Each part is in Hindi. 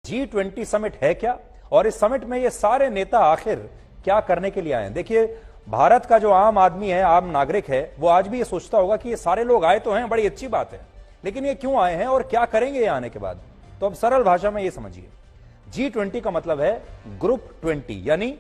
G20 समिट है क्या, और इस समिट में ये सारे नेता आखिर क्या करने के लिए आए हैं? देखिए, भारत का जो आम आदमी है, आम नागरिक है, वो आज भी ये सोचता होगा कि ये सारे लोग आए तो हैं, बड़ी अच्छी बात है, लेकिन ये क्यों आए हैं और क्या करेंगे ये आने के बाद? तो अब सरल भाषा में ये समझिए, G20 का मतलब है ग्रुप 20, यानी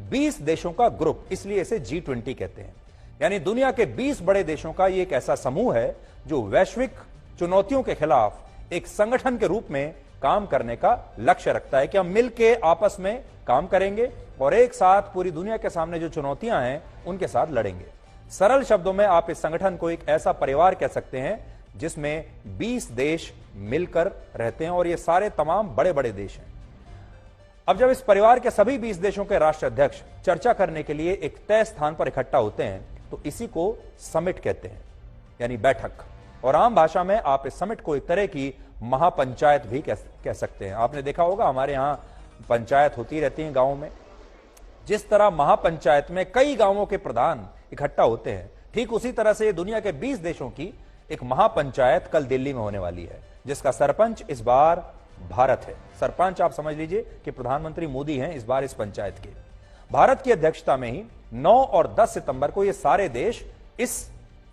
20 देशों का ग्रुप, इसलिए इसे G20 कहते हैं। यानी दुनिया के 20 बड़े देशों का ये एक ऐसा समूह है जो वैश्विक चुनौतियों के खिलाफ एक संगठन के रूप में काम करने का लक्ष्य रखता है कि हम मिलके आपस में काम करेंगे और एक साथ पूरी दुनिया के सामने जो चुनौतियां हैं उनके साथ लड़ेंगे। सरल शब्दों में आप इस संगठन को एक ऐसा परिवार कह सकते हैं जिसमें 20 देश मिलकर रहते हैं, और ये सारे तमाम बड़े बड़े देश हैं। अब जब इस परिवार के सभी 20 देशों के राष्ट्राध्यक्ष चर्चा करने के लिए एक तय स्थान पर इकट्ठा होते हैं तो इसी को समिट कहते हैं, यानी बैठक। और आम भाषा में आप इस समिट को एक तरह की महापंचायत भी कह सकते हैं। आपने देखा होगा हमारे यहां पंचायत होती रहती है गांवों में, जिस तरह महापंचायत में कई गांवों के प्रधान इकट्ठा होते हैं, ठीक उसी तरह से दुनिया के 20 देशों की एक महापंचायत कल दिल्ली में होने वाली है, जिसका सरपंच इस बार भारत है। सरपंच आप समझ लीजिए कि प्रधानमंत्री मोदी हैं इस बार इस पंचायत के। भारत की अध्यक्षता में ही 9 और 10 सितंबर को ये सारे देश इस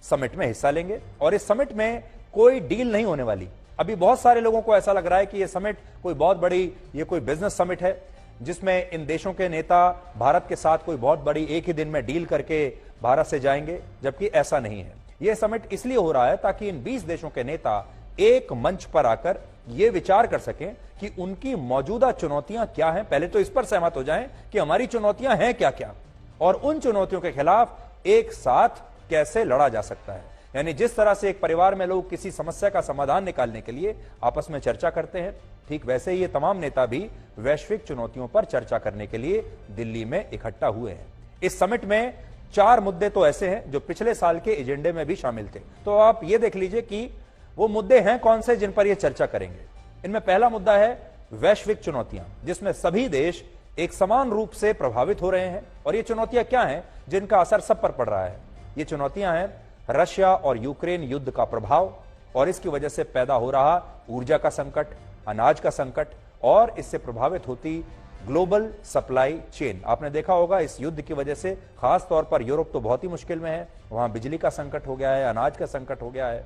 समिट में हिस्सा लेंगे, और इस समिट में कोई डील नहीं होने वाली। अभी बहुत सारे लोगों को ऐसा लग रहा है कि ये समिट कोई बहुत बड़ी, ये कोई बिजनेस समिट है जिसमें इन देशों के नेता भारत के साथ कोई बहुत बड़ी एक ही दिन में डील करके भारत से जाएंगे, जबकि ऐसा नहीं है। यह समिट इसलिए हो रहा है ताकि इन 20 देशों के नेता एक मंच पर आकर यह विचार कर सकें कि उनकी मौजूदा चुनौतियां क्या हैं। पहले तो इस पर सहमत हो जाएं कि हमारी चुनौतियां हैं क्या क्या, और उन चुनौतियों के खिलाफ एक साथ कैसे लड़ा जा सकता है। यानी जिस तरह से एक परिवार में लोग किसी समस्या का समाधान निकालने के लिए आपस में चर्चा करते हैं, ठीक वैसे ही ये तमाम नेता भी वैश्विक चुनौतियों पर चर्चा करने के लिए दिल्ली में इकट्ठा हुए हैं। इस समिट में 4 मुद्दे तो ऐसे हैं जो पिछले साल के एजेंडे में भी शामिल थे। तो आप ये देख लीजिए कि वो मुद्दे हैं कौन से जिन पर यह चर्चा करेंगे। इनमें पहला मुद्दा है वैश्विक चुनौतियां, जिसमें सभी देश एक समान रूप से प्रभावित हो रहे हैं, और ये चुनौतियां क्या हैं जिनका असर सब पर पड़ रहा है। ये चुनौतियां हैं रशिया और यूक्रेन युद्ध का प्रभाव, और इसकी वजह से पैदा हो रहा ऊर्जा का संकट, अनाज का संकट, और इससे प्रभावित होती ग्लोबल सप्लाई चेन। आपने देखा होगा इस युद्ध की वजह से खास तौर पर यूरोप तो बहुत ही मुश्किल में है, वहां बिजली का संकट हो गया है, अनाज का संकट हो गया है,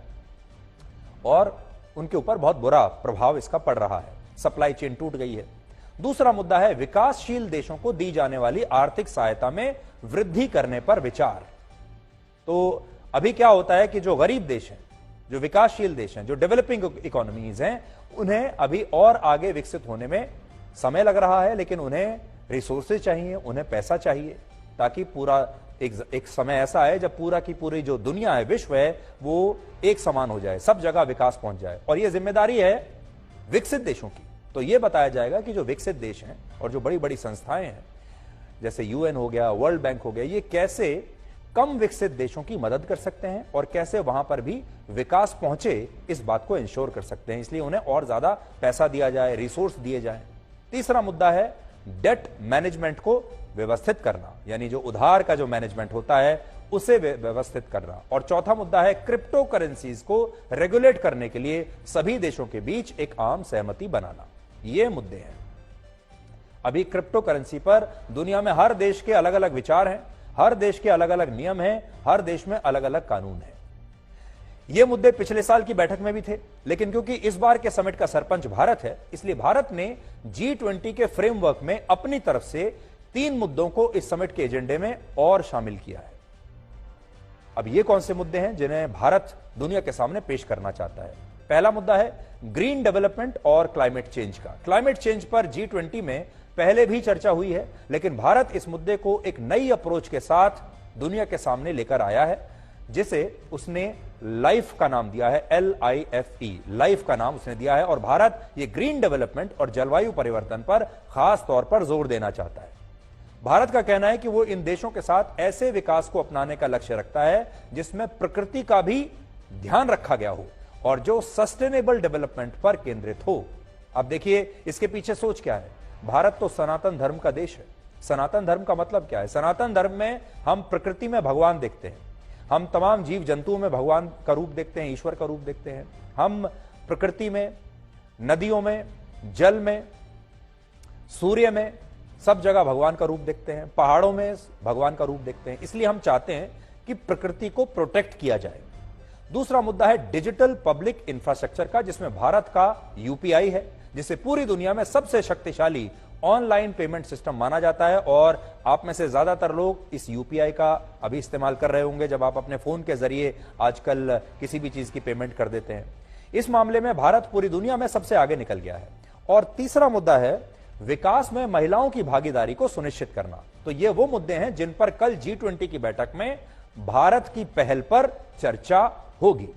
और उनके ऊपर बहुत बुरा प्रभाव इसका पड़ रहा है। सप्लाई चेन टूट गई है। दूसरा मुद्दा है विकासशील देशों को दी जाने वाली आर्थिक सहायता में वृद्धि करने पर विचार। तो अभी क्या होता है कि जो गरीब देश हैं, जो विकासशील देश हैं, जो डेवलपिंग इकोनॉमीज हैं, उन्हें अभी और आगे विकसित होने में समय लग रहा है, लेकिन उन्हें रिसोर्सेज चाहिए, उन्हें पैसा चाहिए, ताकि पूरा एक समय ऐसा है जब पूरा की पूरी जो दुनिया है, विश्व है, वो एक समान हो जाए, सब जगह विकास पहुंच जाए। और यह जिम्मेदारी है विकसित देशों की। तो यह बताया जाएगा कि जो विकसित देश हैं और जो बड़ी बड़ी संस्थाएं हैं जैसे यूएन हो गया, वर्ल्ड बैंक हो गया, ये कैसे कम विकसित देशों की मदद कर सकते हैं और कैसे वहां पर भी विकास पहुंचे, इस बात को इंश्योर कर सकते हैं। इसलिए उन्हें और ज्यादा पैसा दिया जाए, रिसोर्स दिए जाए। तीसरा मुद्दा है डेट मैनेजमेंट को व्यवस्थित करना, यानी जो उधार का जो मैनेजमेंट होता है उसे व्यवस्थित करना। और चौथा मुद्दा है क्रिप्टो करेंसीज को रेगुलेट करने के लिए सभी देशों के बीच एक आम सहमति बनाना। ये मुद्दे हैं। अभी क्रिप्टो करेंसी पर दुनिया में हर देश के अलग अलग विचार हैं, हर देश के अलग अलग नियम हैं, हर देश में अलग अलग कानून हैं। ये मुद्दे पिछले साल की बैठक में भी थे, लेकिन क्योंकि इस बार के समिट का सरपंच भारत है, इसलिए भारत ने G20 के फ्रेमवर्क में अपनी तरफ से 3 मुद्दों को इस समिट के एजेंडे में और शामिल किया है। अब ये कौन से मुद्दे हैं जिन्हें भारत दुनिया के सामने पेश करना चाहता है? पहला मुद्दा है ग्रीन डेवलपमेंट और क्लाइमेट चेंज का। क्लाइमेट चेंज पर G20 में पहले भी चर्चा हुई है, लेकिन भारत इस मुद्दे को एक नई अप्रोच के साथ दुनिया के सामने लेकर आया है, जिसे उसने लाइफ का नाम दिया है, LIFE, लाइफ का नाम उसने दिया है। और भारत ये ग्रीन डेवलपमेंट और जलवायु परिवर्तन पर खास तौर पर जोर देना चाहता है। भारत का कहना है कि वो इन देशों के साथ ऐसे विकास को अपनाने का लक्ष्य रखता है जिसमें प्रकृति का भी ध्यान रखा गया हो और जो सस्टेनेबल डेवलपमेंट पर केंद्रित हो। अब देखिए इसके पीछे सोच क्या है। भारत तो सनातन धर्म का देश है। सनातन धर्म का मतलब क्या है? सनातन धर्म में हम प्रकृति में भगवान देखते हैं, हम तमाम जीव जंतुओं में भगवान का रूप देखते हैं, ईश्वर का रूप देखते हैं। हम प्रकृति में, नदियों में, जल में, सूर्य में सब जगह भगवान का रूप देखते हैं, पहाड़ों में भगवान का रूप देखते हैं। इसलिए हम चाहते हैं कि प्रकृति को प्रोटेक्ट किया जाए। दूसरा मुद्दा है डिजिटल पब्लिक इंफ्रास्ट्रक्चर का, जिसमें भारत का यूपीआई है, जिसे पूरी दुनिया में सबसे शक्तिशाली ऑनलाइन पेमेंट सिस्टम माना जाता है। और आप में से ज्यादातर लोग इस यूपीआई का अभी इस्तेमाल कर रहे होंगे जब आप अपने फोन के जरिए आजकल किसी भी चीज की पेमेंट कर देते हैं। इस मामले में भारत पूरी दुनिया में सबसे आगे निकल गया है। और तीसरा मुद्दा है विकास में महिलाओं की भागीदारी को सुनिश्चित करना। तो ये वो मुद्दे हैं जिन पर कल G20 की बैठक में भारत की पहल पर चर्चा होगी।